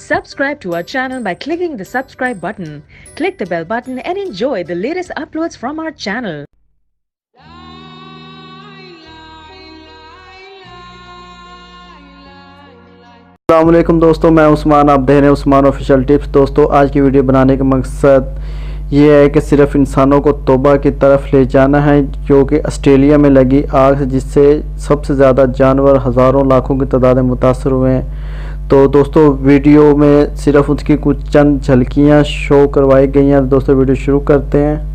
Subscribe to our channel by clicking the subscribe button. Click the bell button and enjoy the latest uploads from our channel. अस्सलामुअलैकुम दोस्तों, मैं उस्मान, आप देख रहे हैं उस्मान ऑफिशियल टिप्स। दोस्तों, आज की वीडियो बनाने का मकसद ये है कि सिर्फ इंसानों को तौबा की तरफ ले जाना है, जो कि ऑस्ट्रेलिया में लगी आग है, जिससे सबसे ज़्यादा जानवर हज़ारों लाखों की तादाद में मुतासर हुए हैं। तो दोस्तों, वीडियो में सिर्फ उसकी कुछ चंद झलकियाँ शो करवाई गई हैं। दोस्तों, वीडियो शुरू करते हैं।